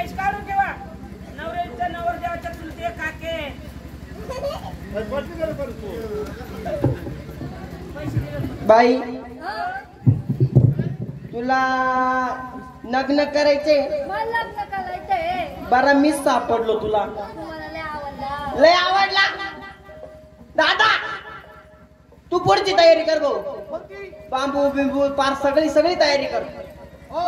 पैसे काढून ठेवा. नवऱ्याच्या नवरदेवाच्या चुलते काके. बाई तुला लग्न करायचे? मला लग्न करायचंय. बरं मीच सापडलो तुला. तुम्हाला लय आवडला. लय आवडला दादा. तू पुढची तयारी कर भाऊ. बांबू बिंबू पार सगळी तयारी कर. काय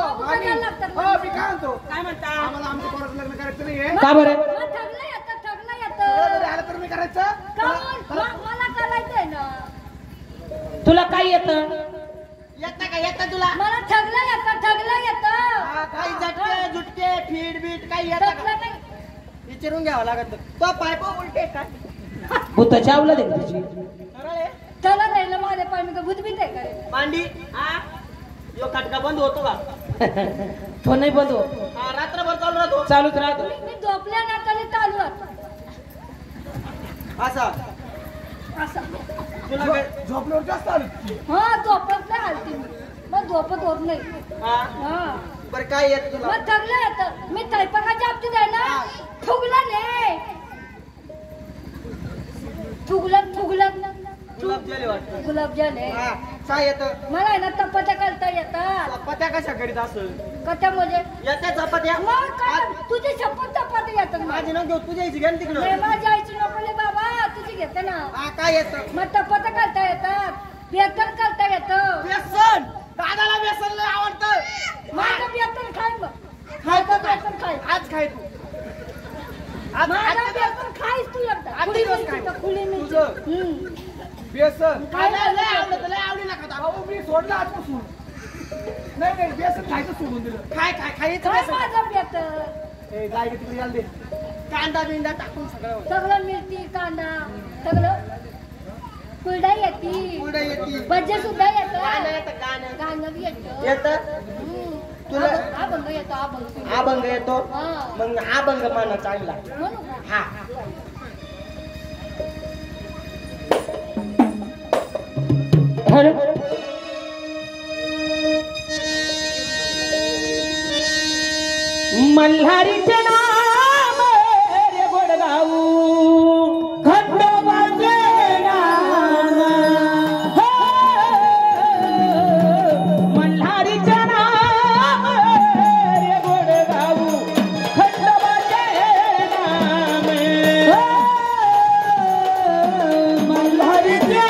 म्हणता? आम्हाला आमच्या पोराचं लग्न करायचं नाहीये. का बरं? ठगलं येतं. आलं तर मी करायचं. मला करायचंय ना. तुला काय येतं? येतं का? येतं तुला? मला ठगलं येतं. काही झटके झुटके फीड बीट काही येतं का? विचारून घ्यावं लागत. तो पायप उलटे काय भूताची आवला दे तुझी. त्याला नाही माझ्या पाय मी भूतभीत आहे का? मांडी हा यो खटका बंद होतो का? तो नाही बंद होत. हा रात्रभर चालू राहतो. चालूच राहतो. मी झोपल्या ना तरी चालू असा तुला काय झोपल्यावर जास्त आलं. हा झोपत नाही हलती मी. मग झोपत होत नाही. हा बरं काय येत तुला? मग ठगलं येतं. मी स्वयंपाकाच्या बाबतीत आहे ना फुगलं नाही. फुगलं गुलाबजाले वाटतं. गुलाबजाम आहे. हा काय येतं? मला आहे ना चपात्या करता येतात. चपात्या कशा करीत असेल? कशामध्ये येत्या चपात्या? मग काय तुझी शपथ चपात्या येतात. माझी न घेऊ तुझ्या इथे गेली तिकडं. नाही माझी आईची नको बाबा तुझी घेते ना. हा काय येतं? मग चपात्या करता येतात. बेसन करता येतं. बेसन. दादाला बेसन लय आवडतं. माझं बेसन खाय मग. खायचं काय? बेसन खाय. आज खाय तू. माझं बेसन खायच तू एकदा. आज खुली दिवस मिरची खाय. तर खुली मिरची. तुझं? बेसन काय लय आवडतं लय आवडीला खाता. अहो मी सोडलं आजपासून. नाही बेसन खायचं सोडून दिलं. खायचं काय बेसन. माझं बेसन. ए गाय तिकडे यायला दे. कांदा बिंदा टाकून सगळं सगळं मिरची कांदा सगळं. कुरडई येते. पुढे येते. भजे सुद्धा गाणं येतं. येतं गाणं. गाणं बी येतं. येतं. तुला अभंग येतो अभंग. अभंग येतो. हा. मग अभंग म्हणा चांगला. म्हणू का? हा मल्हारीचे नाम रे गोडगाऊ खंडोबाचे नाम. हो, मल्हारीचे नाम रे गोडगाऊ खंडोबाचे नाम. हो, मल्हारीचे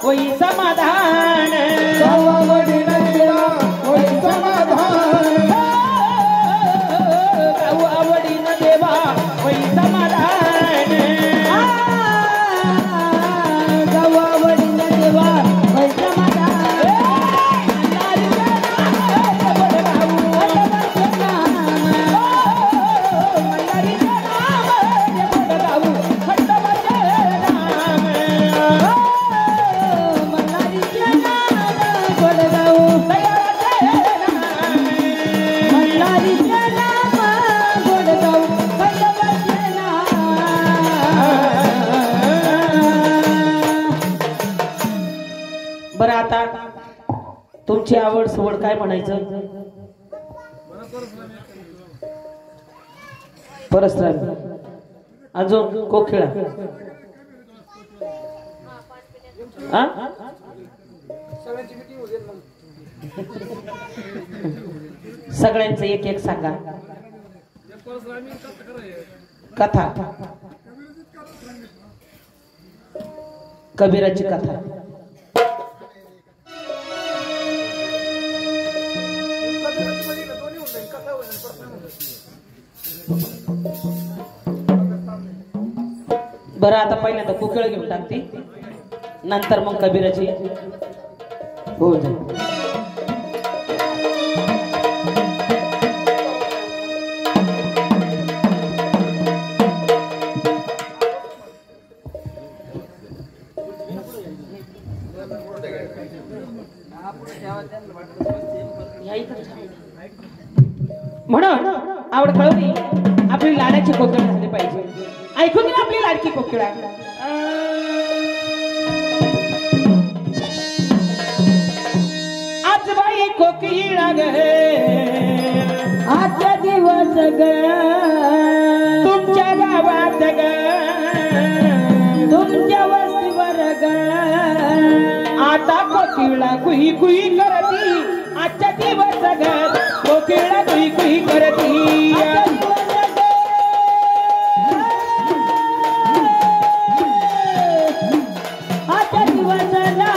होई समाधान. गावावडील देवा होई समाधान. गावावडील देवा होई समाधान. गावावडील देवा होई समाधान. बरं आता तुमची आवड सवड काय म्हणायचं? परस्रावी अजून कोकिळा. सगळ्यांचं एक एक सांगा. कथा कबीराची कथा. बरं आता पहिल्यांदा कुकळ घेऊन टाकते, नंतर मग कबीराची हो जाईल. म्हणून आवड कळवली आपली लाडाची कोकिळा झाली पाहिजे. ऐकून घे आपली लाडकी कोकिळा. आज बाई कोकिळा ग आजचा दिवस ग तुमच्या गावात ग तुमच्या वस्तीवर ग आता कोकिळा कुई कुई करती आजचा दिवस ग कोकिळा कुई कुई करती आजचा दिवस ना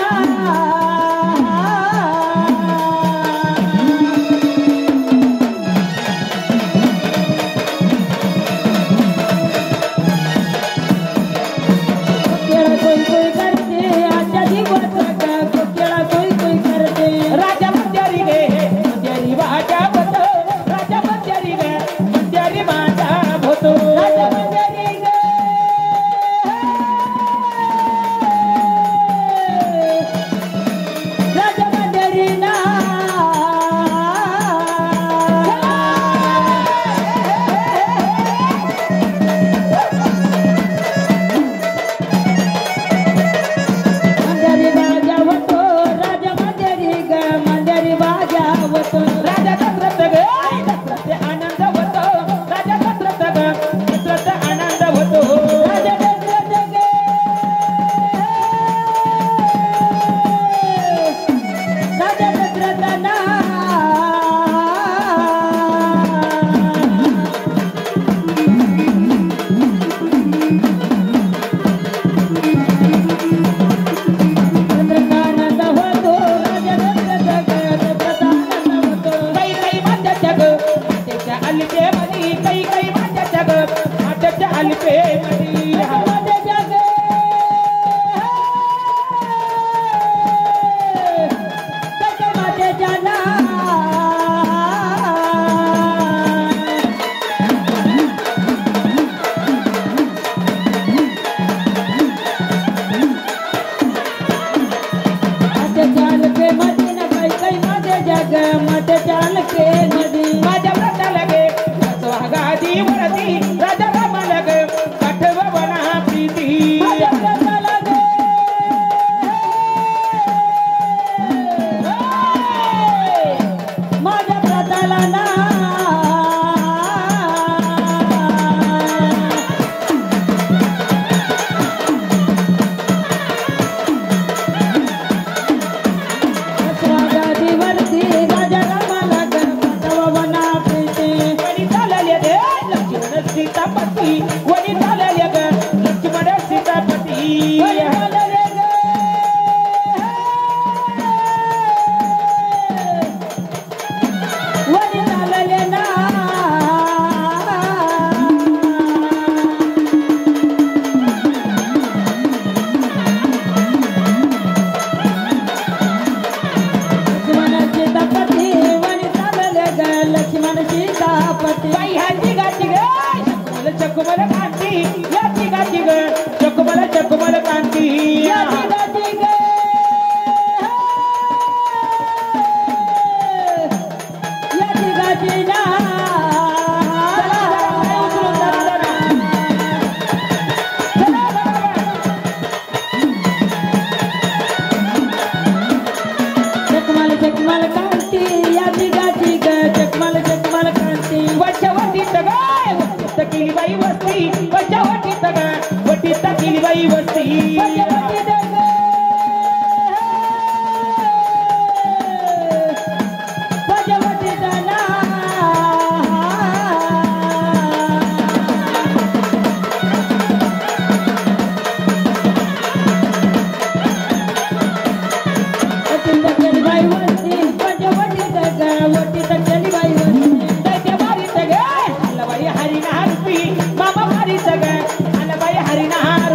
हरिनार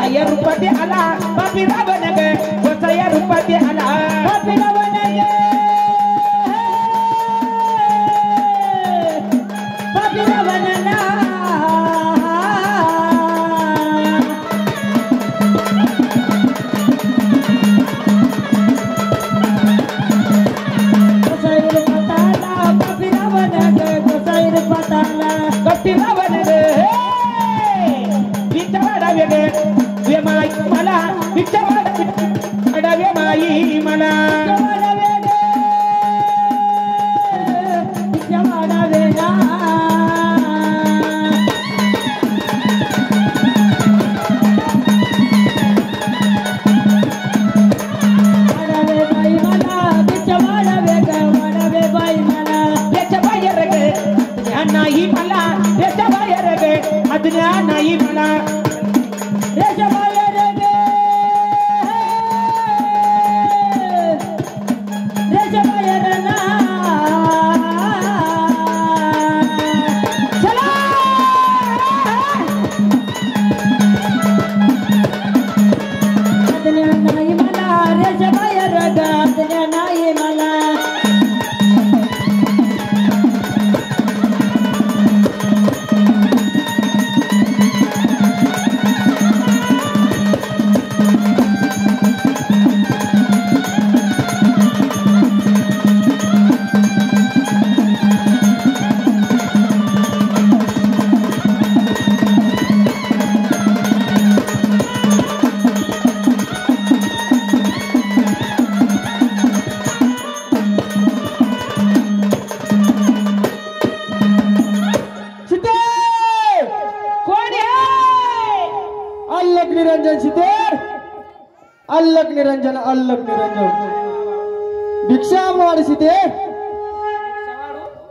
गोसाया रूपात आला पापी रावण ग गोसाया रूपात आला पापी रावण ग पापी रावण ना कपटी रावण विचारा वेगळे वेमाई मला विचारा वेमाई मला विचारा वेगा बाई मला विचारा वेगा वाढावे बाई मला त्याच्या बाहेर गे नाही मला त्याच्या बाहेर गे अज्ञा नाही मला त्याच्या बाहेर गे त्याच्या बाहेर ना चला अज्ञा नाही मला त्याच्या बाहेर ग अज्ञा नाही मला अल्लक निरंजन अल्लक निरंजन भिक्षा वाढ सीते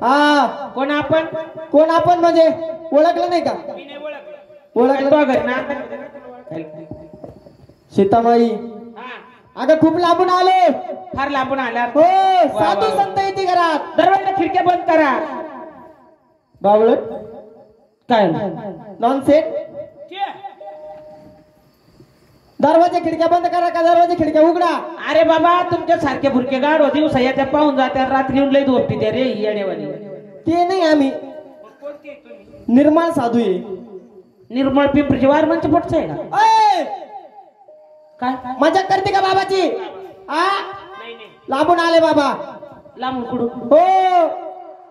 हा कोण आपण म्हणजे ओळखलं नाही का ओळखलं ना सीतामाई अगं खूप लांबून आले फार लांबून आला हो साधू संत येते घरात दरवाजा खिडक्या बंद करा बावळट काय नॉनसेट दरवाजे खिडक्या बंद करा का दरवाजे खिडक्या उघडा अरे बाबा तुमच्या सारखे भुरके गाड होती सह्याच्या पाहून जात्या रात्री येऊन लई दोपटी द्या रे येडेवानी ते नाही आम्ही निर्माण साधू आहे निर्मळ पिंपरीची वार म्हणजे पटच आहे का अय! काय मजा करते का बाबाची आ लांबून आले बाबा लांबून कुठून हो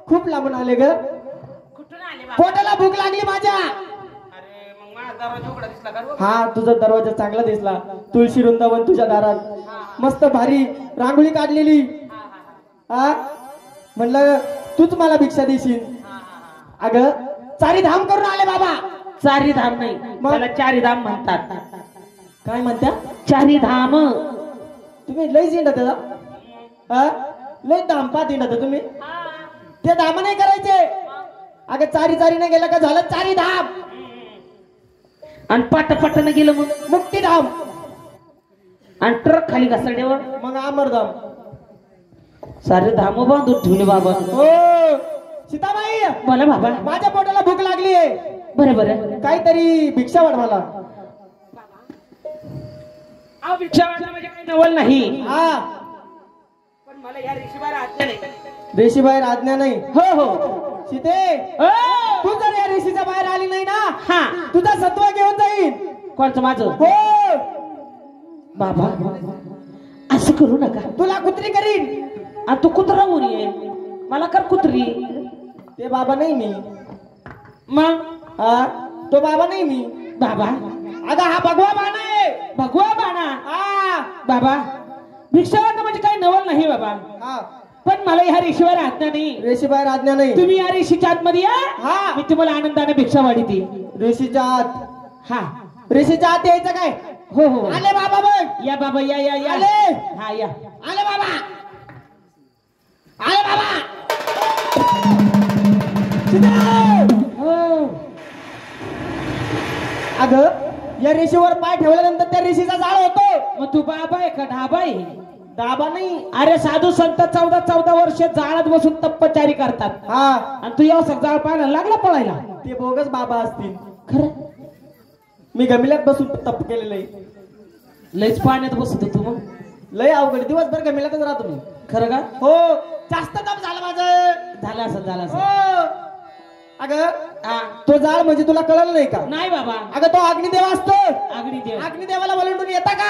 खूप लांबून आले ग कुठून आले पोटाला भूक लागली माझ्या अरे मग माझा दरवाजा उघडा दिसला का हा तुझा दरवाजा चांगला दिसला तुळशी वृंदावन तुझ्या दारात मस्त भारी रांगोळी काढलेली हा म्हणलं तूच मला भिक्षा देशील अगं चारी धाम करून आले बाबा चारी धाम नाही मला चारी धाम म्हणतात काय म्हणत्या चारी धाम तुम्ही लय जिंडा त्याचा हा लय धामपा दिंडा तुम्ही ते धाम नाही करायचे अगं चारी चारी नाही गेलं का झालं चारी धाम आणि पाट न गेलं मग मुक्तीधाम आणि ट्रक खाली घसरण्यावर मग अमरधाम सारे धाम बांधून ठेवले बाबा हो सीताबाई बोला बाबा माझ्या पोटाला भूक लागली आहे बरं बरं काहीतरी भिक्षा वाढ मला भिक्षा वाटणं म्हणजे काही नवल नाही हा पण मला या ऋषीबार आज्ञा नाही ऋषीबाहेर आज्ञा नाही हो हो सीते हो. तू जर या ऋषीच्या बाहेर आली नाही ना हा तुझा सत्व घेऊन जाईल कोणचं माझं हो बाबा असं करू नका तुला कुत्री करीन आणि तू कुत्रा उरी आहे मला कर कुत्री ते बाबा नाही मी मग हा तो बाबा नाही मी बाबा अगं हा भगवा बाणा आहे भगवा बाणा हा बाबा भिक्षा वाटणं म्हणजे काही नवल नाही बाबा हा पण मला ह्या ऋषीवर आज्ञा नाही ऋषीबाहेर आज्ञा नाही तुम्ही या ऋषीच्या आतमध्ये या हा मी तुम्हाला आनंदाने भिक्षा वाढीते ऋषीच्या आत हा ऋषीच्या आत यायचं काय हो हो आले बाबा बघ या बाबा या या या आले. हा या आले बाबा आले बाबा हो अगं या ऋषीवर पाय ठेवल्यानंतर त्या ऋषीचा जाळ होतो मग तू बाबा आहे का ढाबा आहे दाबा नाही अरे साधू संत 14 वर्ष जाळात बसून तपश्चर्या करतात हा आणि तू यावसाक जाळ पाहायला लागला पळायला ते बोगस बाबा असतील खरं मी गमिल्यात बसून तप केलेलं आहे. लयच पाण्यात बसत तू मग. लय अवघड दिवसभर गमिल्यातच राहतो मी. खरं का? हो जास्त तप झालं माझं. झालं असं झालं हो असं. अगं हा. तो जाळ म्हणजे तुला कळलं नाही का? नाही बाबा. अगं तो अग्निदेव असतो. अग्निदेव. अग्निदेवाला बोलवून येता का?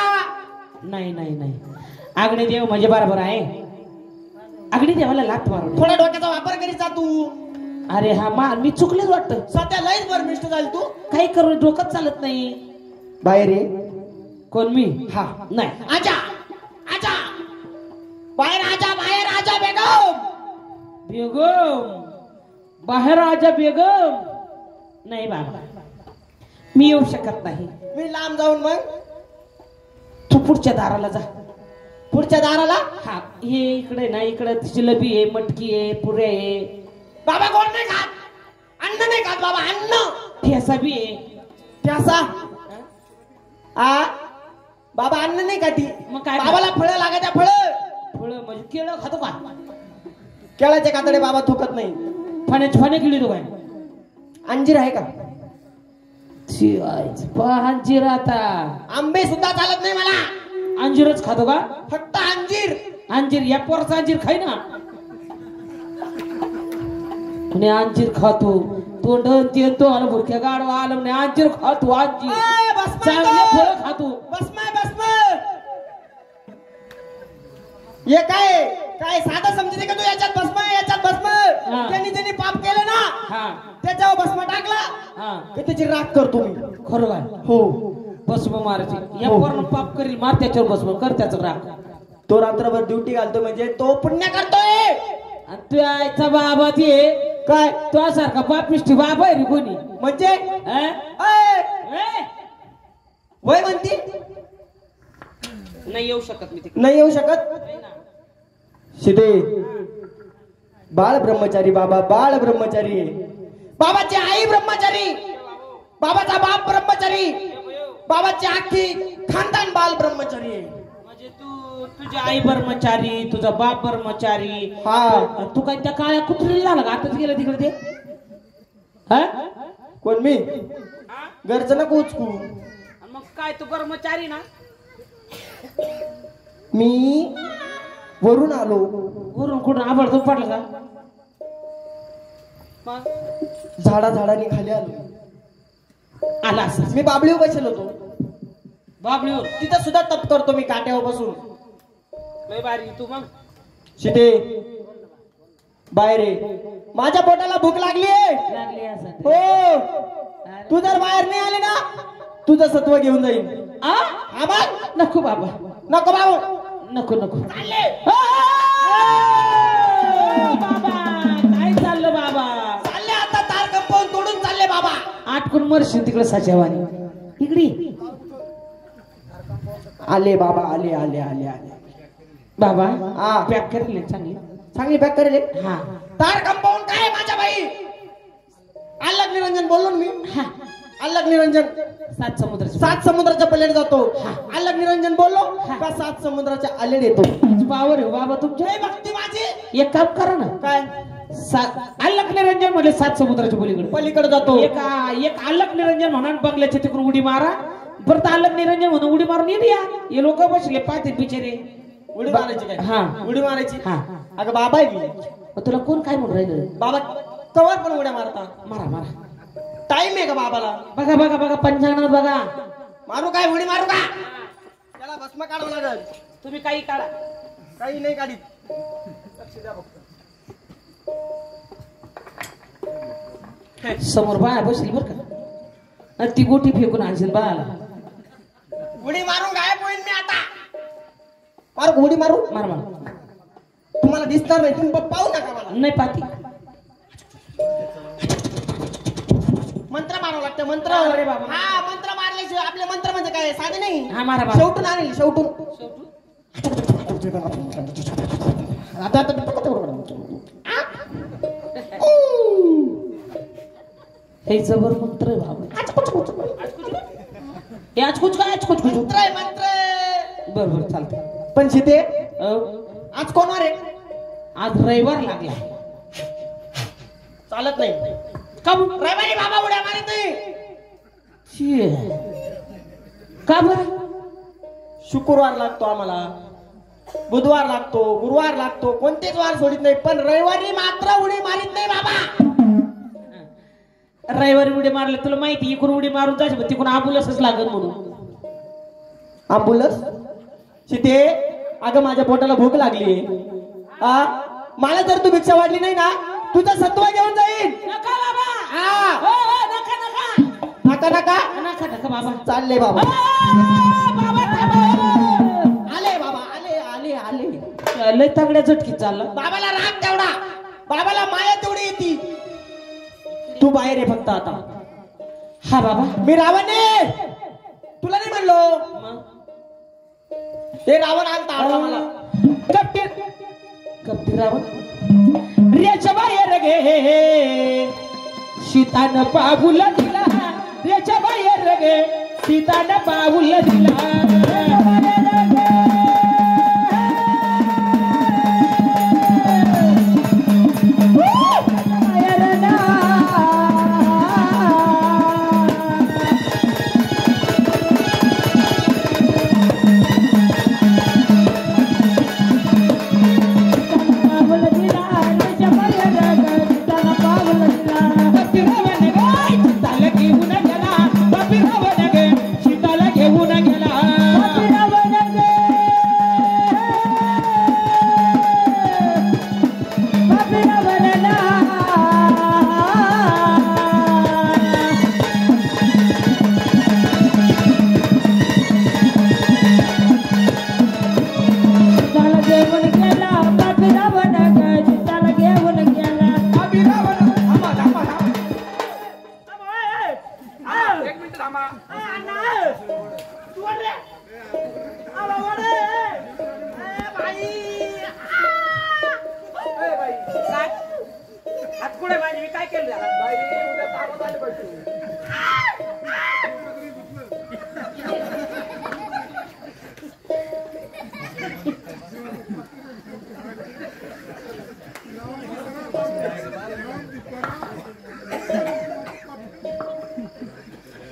नाही नाही नाही. अग्निदेव म्हणजे बरोबर आहे. अग्निदेवाला लाथ मारू. थोडा डोक्याचा वापर करीत जा तू. अरे हा मा मी चुकलेच वाटतं. सध्या लयच बरमिष्ट झाली तू. काही करू डोकंच चालत नाही. बाहेर ये. कोण मी? हा नाही. आजा आजा बाहेर आजा बाहेर आजा बेगम. बेगम बाहेर आजा बेगम. नाही बाबा मी येऊ शकत नाही. मी लांब जाऊन मग तू पुढच्या दाराला जा. पुढच्या दाराला. हा हे इकडे ना इकडे जिलेबी आहे मटकी आहे पुऱ्या आहे. बाबा कोण नाही खात. अन्न नाही खात बाबा. अन्न ठेसा बी आहे. त्यासा आ बाबा अन्न नाही खाती. मग काय? बाबाला फळं लागायच्या फळं. फळं म्हणजे केळं खातो का? केळाचे कातडे बाबा थुकत नाही. फण्याची फणे किडी तो काय? अंजीर आहे का? अंजीर आता. आंबे सुद्धा चालत नाही मला. अंजीरच खातो का? फक्त अंजीर. अंजीर या पोरचा अंजीर खाय ना. म्हणे अंजीर खातो. तोंड ते तो आलं भुरक्या गाडवा आलं म्हणे अंजीर खातो. अंजीर ए, भस्म चांगले येतो. फळं खातो. भस्म आहे, भस्म. हे काय काय साधं समजते का तू? याच्यात भस्म आहे, याच्यात भस्म. हा. ज्यांनी ज्यांनी पाप केलं ना हा त्याच्यावर भस्म टाकला हा. की त्याची राख करतो मी. खरं काय? हो भस्म मारायची. या हो. पोरानं पाप करील मार त्याच्यावर भस्म कर त्याचं राग. तो रात्रभर ड्युटी घालतो म्हणजे तो पुण्य करतोय. आणि तू आईचा बाबा ते काय तो सारखा पापिष्टी बाबा आहे रे कोणी? म्हणजे अं? ए, ए? वय म्हणती नाही येऊ शकत मी तिकडे. नाही येऊ शकत. शिदे बाळ ब्रह्मचारी बाबा. बाळ ब्रह्मचारी आहे. बाबाची आई ब्रह्मचारी. बाबाचा बाप ब्रह्मचारी. बाबाची आखी खानदान बाल ब्रह्मचारी आहे. म्हणजे तू तुझी आई ब्रह्मचारी तुझा बाप ब्रह्मचारी. हा. तू काय त्या काळ्या कुत्रीला झाला का? आताच गेलं तिकडे ते. हा? कोण मी? घरचं नको उचकू. मग काय तू ब्रह्मचारी ना? मी वरून आलो. वरून कुठं आबडतो पडलं का? मग? झाडा झाडाने खाली आलो. आला असं मी बाबळीवर बसेल होतो. बाबळीवर तिथं सुद्धा तप करतो मी काट्यावर बसून. लय भारी तू मग. शिते बाहेर ये. माझ्या पोटाला भूक लागलीये. लागली असं. हो तू जर बाहेर नाही आले ना तुझं सत्व घेऊन जाईल. आ? हा बघ. नको बाबा नको बाबू. नको नको. चालले. बाबा काय चाललं बाबा? चालले आता तार कंपाऊंड तोडून चालले बाबा. आटकून मरशील तिकडे साच्यावानी. इकडे आले बाबा. आले आले आले आले बाबा. हा. पॅक करेल चांगली. चांगली पॅक करेल. हा तार कंपाऊंड काय माझ्या बाई? अल्लग निरंजन बोललो ना मी. हा. अल्लग निरंजन. सात समुद्राची सात समुद्राच्या पलीकडे जातो. हा. अल्लग निरंजन बोललो हा. का सात समुद्राच्या आलेड येतो. पावर आहे बाबा तुमच्या. जय भक्ती माझी. एक काम करा ना. काय अल्लक निरंजन म्हणजे सात समुद्राच्या पलीकडे पलीकडे जातो. एक अल्लक निरंजन म्हणून बंगल्याच्या तिकडून उडी मारा. परत अल्लक निरंजन म्हणून उडी मारून येते या. हे लोक बसले पाहते बिचारे. उडी मारायची काय? हा. उडी मारायची. हा. अगं बाबा आहे मी. मग तुला कोण काय म्हणून राहिलं? बाबा कवर पण उड्या मारता. मारा मारा. टाइम आहे का बाबाला? बघा बघा बघा पंचांगणात बघा. मारू काय? उडी मारू का? त्याला भस्म काढावं लागल. तुम्ही काही काढा. काही नाही काढीत. लक्ष द्या फक्त. समोर बाया बसली बर का. आणि ती गोटी फेकून आणशील बाळाला. उडी मारून गायब होईन मी आता. मारू उडी मारू. मार मार. तुम्हाला दिसणार नाही. तुम्ही पाहू नका मला. नाही पाहती. मंत्र मारावं लागतं. मंत्र. अरे बाबा. हा मंत्र मारल्याशिवाय आपले मंत्र म्हणजे काय साधे नाही. हा मारा मारा. शेवटून आणेल. शेवटून. आता हे जबर मंत्र आहे बाबा. हे आज कुछ काय आज कुछ कुछ. मंत्र आहे मंत्र. बर बर चालतंय. पण शिते आज आज कोण आहे? रविवार लागला. चालत नाही. का रविवारी बाबा उड्या मारत नाही. शी. का बरं? शुक्रवार लागतो आम्हाला, बुधवार लागतो, गुरुवार लागतो, कोणतेच वार सोडित नाही, पण रविवारी मात्र उडी मारित नाही बाबा. रविवारी उडी मारले तुला माहिती, इकडून उडी मारून जायचं तिकडून आंबुलन्सच लागत म्हणून. आंबुलन्स सीते, अगं माझ्या पोटाला भूक लागली. मला जर तू भिक्षा वाढली नाही ना, तुझा सत्वा घेऊन जाईल. नका बाबा. हा. हो, हो, नका नका नका नका नका नका बाबा. चालले बाबा. बाबा थांबा. आले बाबा, आले आले आले. लय तगड्या झटकीत चालला. बाबाला राग तेवढा, बाबाला माया तेवढी येते. तू बाहेर आहे फक्त आता. हा बाबा. मी रावण आहे, तुला नाही म्हणलो. ते रावण आलता मला. कपटी रावण. रेच्या बाहेर गे सीतान पाऊल दिला, रेच्या बाहेर गे सीतान पाऊल दिला.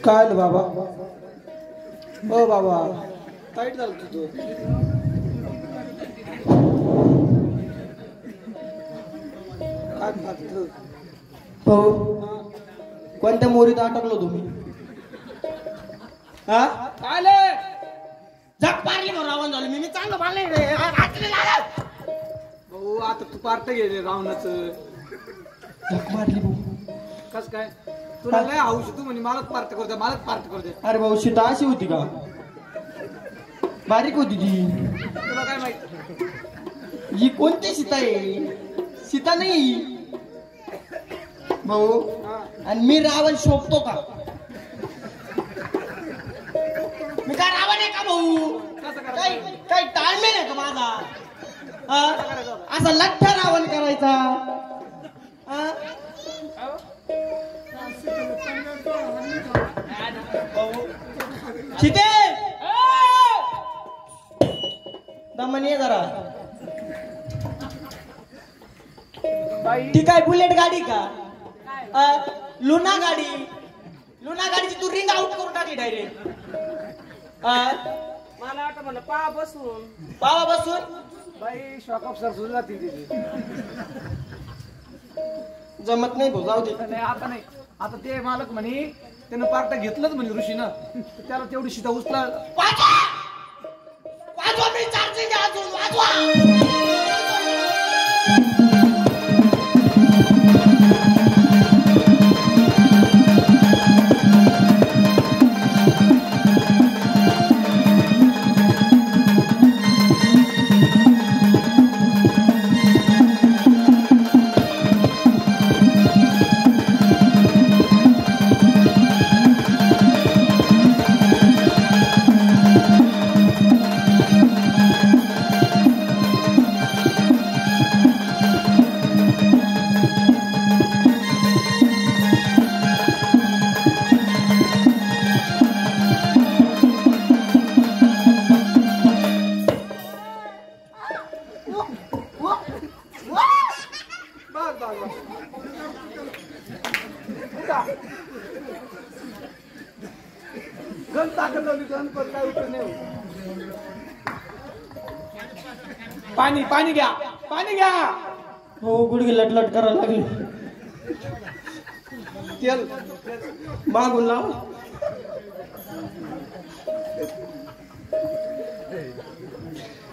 काय बाबा? हो बाबा, टाईट झालं तुझं. हो, कोणत्या मोरीत अटकलो तुम्ही? हा आले झक मारली म्हणून रावण झालो मी. चांगलं मारले भाऊ. आता तू पार्ट गेले रावणाचं. झक मारली भाऊ. कस काय तुला लय हौस तू म्हणे मलाच पार्ट करू दे, मलाच पार्ट करू दे. अरे भाऊ, सीता अशी होती का? बारीक होती ती. तुला काय माहिती? ही कोणती सीता आहे? सीता नाही भाऊ. आणि मी रावण शोभतो का? मी काय रावण आहे का भाऊ? काही ताळमेळ आहे का माझा? असा लठ्ठा रावण करायचा? सीते, दमन ये जरा. ती काय बुलेट गाडी का? लुना गाडी. लुना गाडीची तू रिंग आउट करून टाकली डायरेक्ट. मला वाटतं म्हणलं पा बसून पावा बसून बाई शॉक ऑफ सर सुरू जातील तिथे. जमत नाही भाऊ, जाऊ दे. नाही आता नाही. आता ते मालक म्हणे त्यानं पार्ट घेतलंच म्हणे ऋषीनं, त्याला तेवढी सीता उचला. वाजवा वाजवा, मी चार्जिंग अजून वाजवा. गण ताकद लावली गण पण काय उपयोग नाही होत. पाणी पाणी घ्या पाणी घ्या. हो गुडघे लटलट करायला लागले. तेल मागून लाव.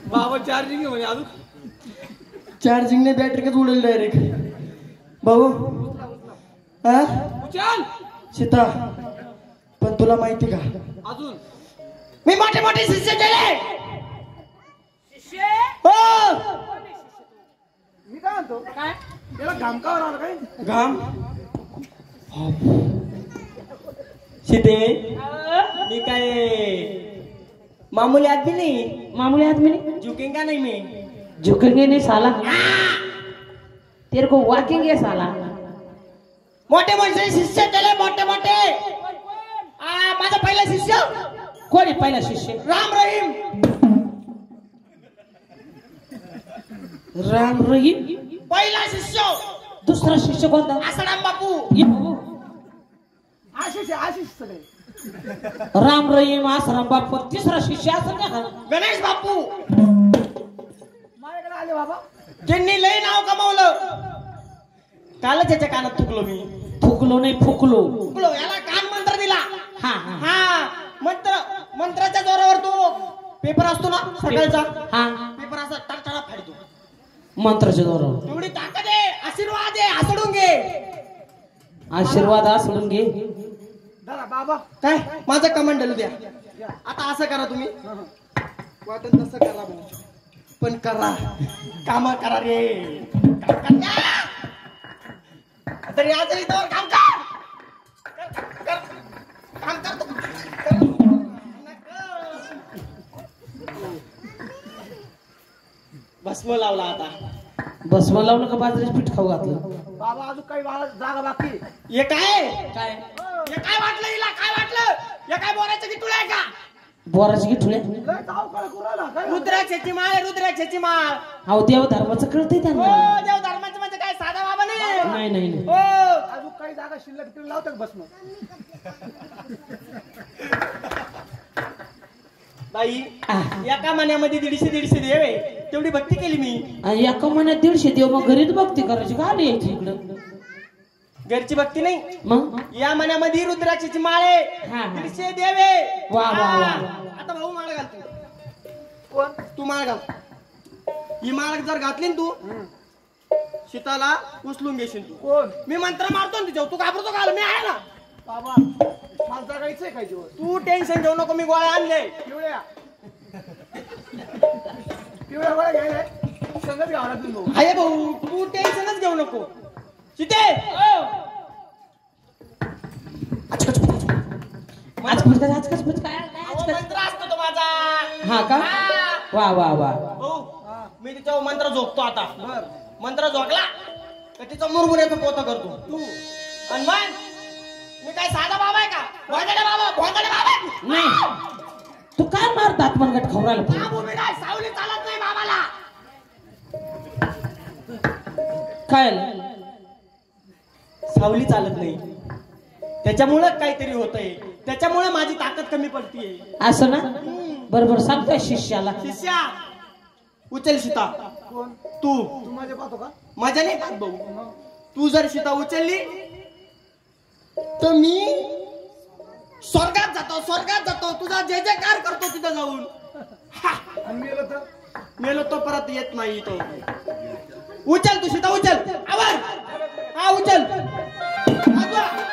बाबा चार्जिंग आहे म्हणे अजून. चार्जिंगने बॅटरी कच उडेल डायरेक्ट. भाऊ हा उचल सीता, पण तुला माहिती का अजून. मी मोठे मोठे शिष्य केले. शिष्य हो मी काय म्हणतो काय त्याला घामकावर आला काय. घाम. सीते मी काय मामूली आदमी नहीं, मामूली आदमी नहीं, झुकेंगा नहीं मैं. झुकेंगे नहीं साला. तेरे को वॉकिंग है साला. मोठे मोठे शिष्य केले मोठे मोठे. माझा पहिला शिष्य कोण आहे पहिला शिष्य? राम रहीम. राम रहीम. पहिला शिष्य दुसरा शिष्य कोणता? आसाराम बापू. ये भाऊ. आशिष आहे, आशिष सगळे. राम रहीम आसाराम बापू. तिसरा शिष्य असं का? गणेश बापू. माझ्याकडे आले बाबा. ज्यांनी लय नाव कमावलं. कालच त्याच्या कानात थुकलो मी. फुकलो नाही फुकलो. थुकलो याला कान मंत्र दिला. हा हा हा मंत्राच्या जोरावर तो पेपर असतो ना सकाळचा. हा. पेपर असा टाळटाळा फाडतो. मंत्राच्या जोरावर. एवढी ताकद आहे. आशीर्वाद आहे. हसडून घे. आशीर्वाद असून घे. दादा बाबा काय माझं कमांडल द्या. आता असं करा तुम्ही. वाटत तसं करा भाऊ. पण करा काम करा रे. काम करा. तरी आज इथं काम कर. काम करतो. भस्म लावला आता. भस्म लावलं का बाजरीच पीठ खाऊ घातलं? बाबा अजून काही जागा बाकी आहे. हे काय काय हे काय वाटलं हिला? काय वाटलं? हे काय बोलायचं की तुला आहे का? बोराची गिठुळे. लय धाव काळ करू राहिला काय. रुद्राक्षाची माळ आहे, रुद्राक्षाची माळ. अहो देव धर्माचं कळतंय हो त्यांना. देव धर्माचं म्हणजे काय साधा बाबा नाही. नाही नाही नाही. हो अजून काही जागा शिल्लक तिकडे लावतात भस्म. बाई एका महिन्यामध्ये 150 देव आहे. तेवढी भक्ती केली मी. आणि एका महिन्यात 150 देव. मग घरीच भक्ती करायची का? आली यायची इकडं. घरची भक्ती नाही. मग या महिन्यामध्ये रुद्राक्षाची माळ आहे. हा, हा. 150 देव आहे. वा, वा, वा. हा. आता भाऊ माळ घाल तू. कोण तू माळ घाल. ही माळ जर घातली ना तू सीताला उचलून घेशील तू. कोण मी मंत्र मारतो ना तुझ्यावर. तू घाबरतो का? मी आहे ना. बाबा मला जगायचंय काय जीवन. तू टेन्शन घेऊ नको. मी गोळ्या आणले. पिवळ्या पिवळ्या गोळ्या घ्यायला संगत घ्यावं लागतील भाऊ. आहे भाऊ. तू टेन्शनच घेऊ नको. सीते आजकाल काय मंत्र असतो तो माझा. हा का? वा वा वा. भाऊ मी तिच्यावर मंत्र झोपतो आता. बर मंत्र झोकला तर तिचं मुरमुऱ्याचं पोतं करतो तू. आणि मग मी काय साधा बाबा आहे का? भोंदडे बाबा. नाही तू काय मारतात मनगट खवरायला? बाबू मी काय सावली चालत नाही बाबाला. काय सावली चालत नाही. त्याच्यामुळं काहीतरी होतंय. त्याच्यामुळे माझी ताकद कमी पडतीये. असं ना? बरोबर सांगतोय शिष्याला. शिष्या उचल सीता. कोण तू तू माझ्या पाहतो का. माझ्या नाही पाहत भाऊ. तू जर सीता उचलली तर मी स्वर्गात जातो. तुझा जे जे कार करतो तिथं जाऊन. आणि मेलं तर मेलो तो परत येत नाही तो. उचल तू सीता उचल. आवर. हा उचल. आवर.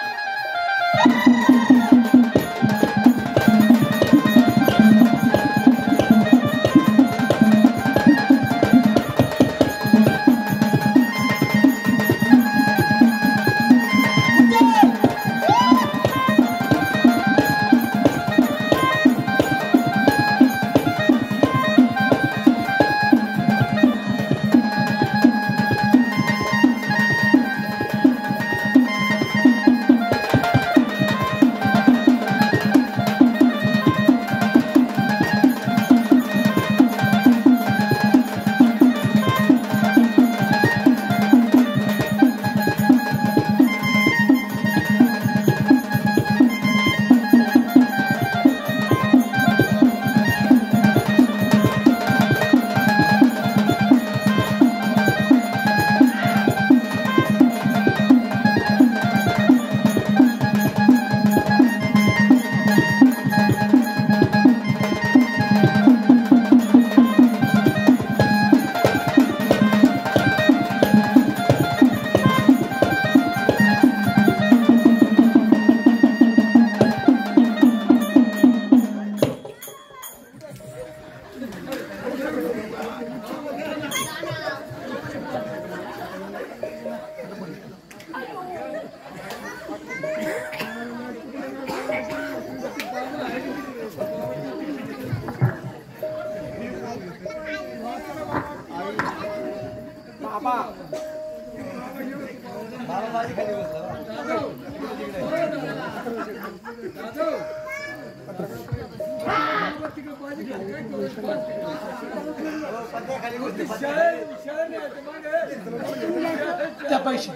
त्या पैसे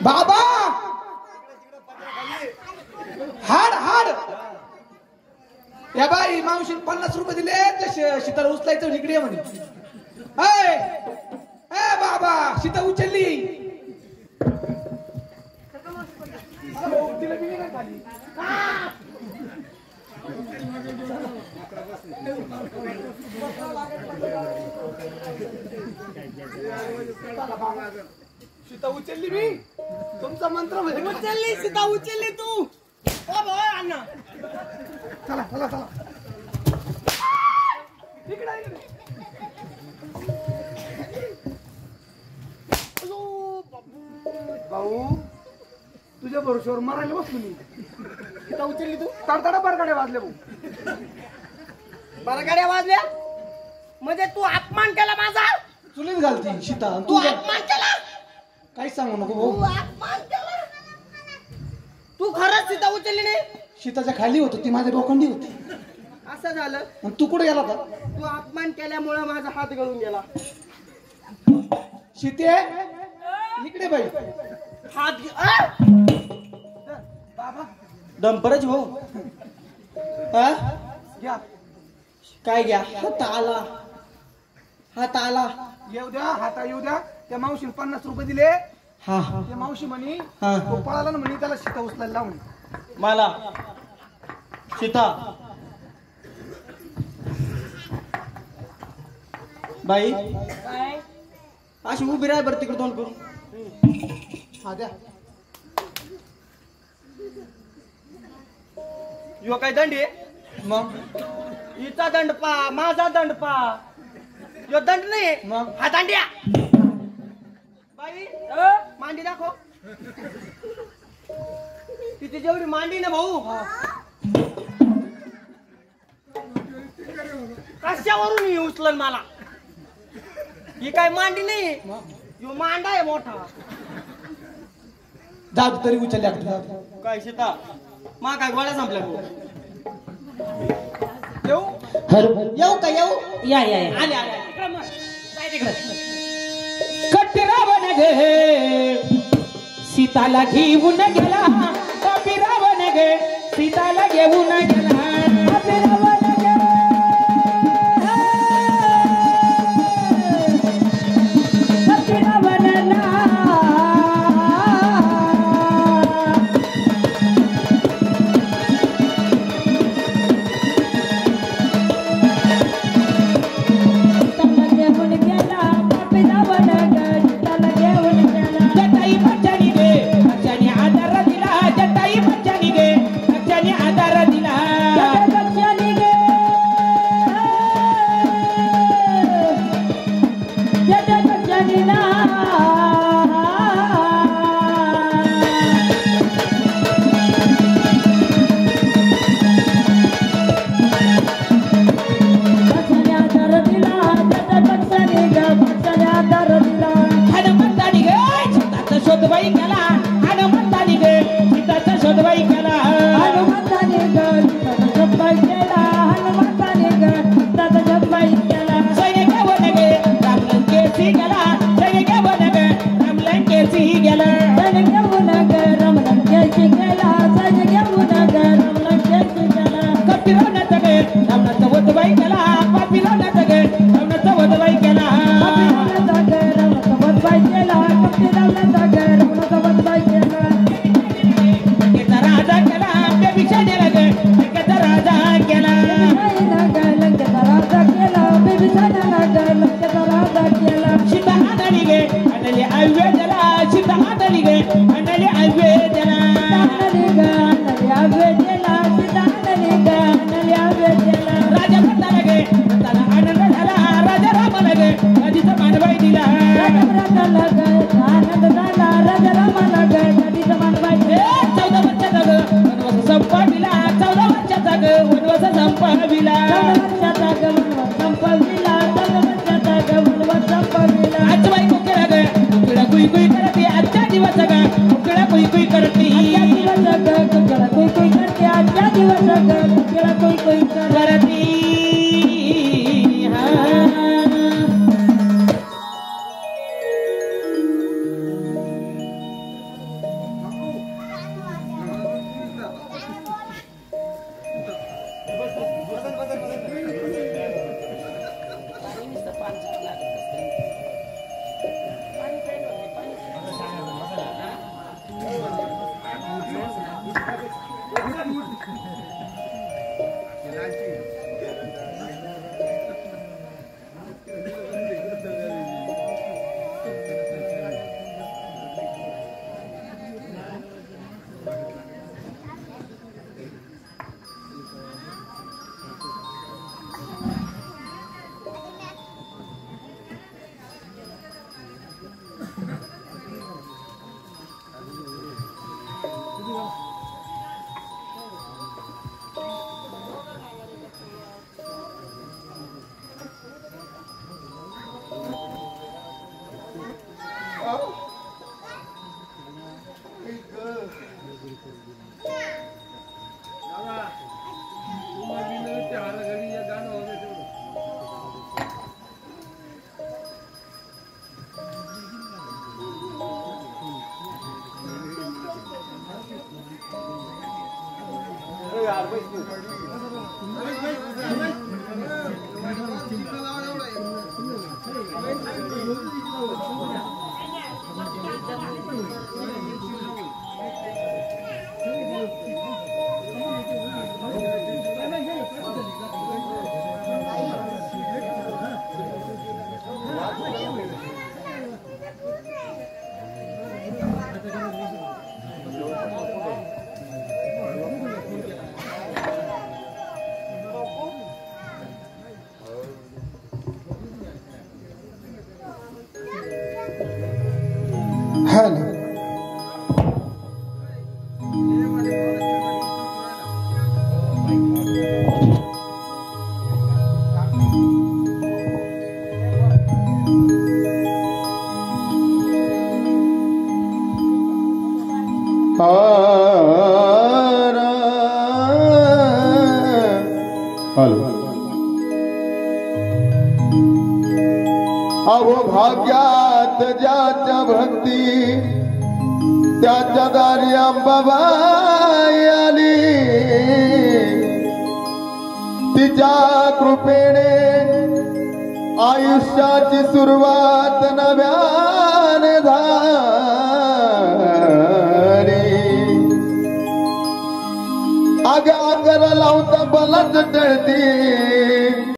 बाबा हाड हाड या बाई मावशी 50 रुपये दिले ते शीतल उचलायचं इकडे ये म्हणे. ए बाबा शीतल उचलली. सीता उचलली मी तुमचा मंत्र म्हणजे उचलली सीता उचलली तू ओ भाऊ अण्णा चला चला चला इकडे भाऊ तुझ्या भरोश्यावर मरायला बसलो मी. सीता उचलली तू तडतडा बरगाड्या वाजल्या भाऊ. बरगाड्या वाजल्या म्हणजे तू अपमान केला माझा. चुलीत घालती सीता तू अपमान केला. काही सांगू नको तू भाऊ. अपमान केला. तू खरंच सीता उचलली नाही. सीताच्या खाली होती ती माझ्या डोकांडी होती. असं झालं. आणि तू कुठे गेला होता. तू अपमान केल्यामुळे माझा हात गळून गेला. सीते इकडे बाई हात बाबा डंपरच भाऊ. हा घ्या काय घ्या हात आला येऊ द्या हाता येऊ द्या. त्या मावशीने 50 रुपये दिले. हा त्या मावशी म्हणे हा. तो पळाला ना म्हणे त्याला सीता उचलायला लावून. मला सीता बाई काय अशी उभी राह बरं तिकडे तोंड करून. हा द्या. यो काय दंड आहे. मग हिचा दंड पा माझा दंड पा. यो दंड नाही मग? हा दांड्या. बाई मांडी दाखव. तिची जेवढी मांडी ना भाऊ कशावरून ही उचलन मला. ही काय मांडी नाही यो मांडा आहे मोठा. जाऊ दे, तरी उचलल्या तुला. काय सीता मा काय गोळ्या संपल्या भाऊ. येऊ येऊ का येऊ या आले आले इकडं मग. जाय तिकडं. कट्टे रावण गे सीताला घेऊन गेला. कपी रावण गे सीताला घेऊन गेला. कपी रावण गे कपी रावणला संपाटीला 14 रग तेरा कोई कोई करती अहो भाग्यात ज्याच्या भक्ती त्याच्या दारी अंबाबाई आली तिच्या कृपेने आयुष्याची सुरुवात नव्याने झाली आग आगर लावता बलच टळती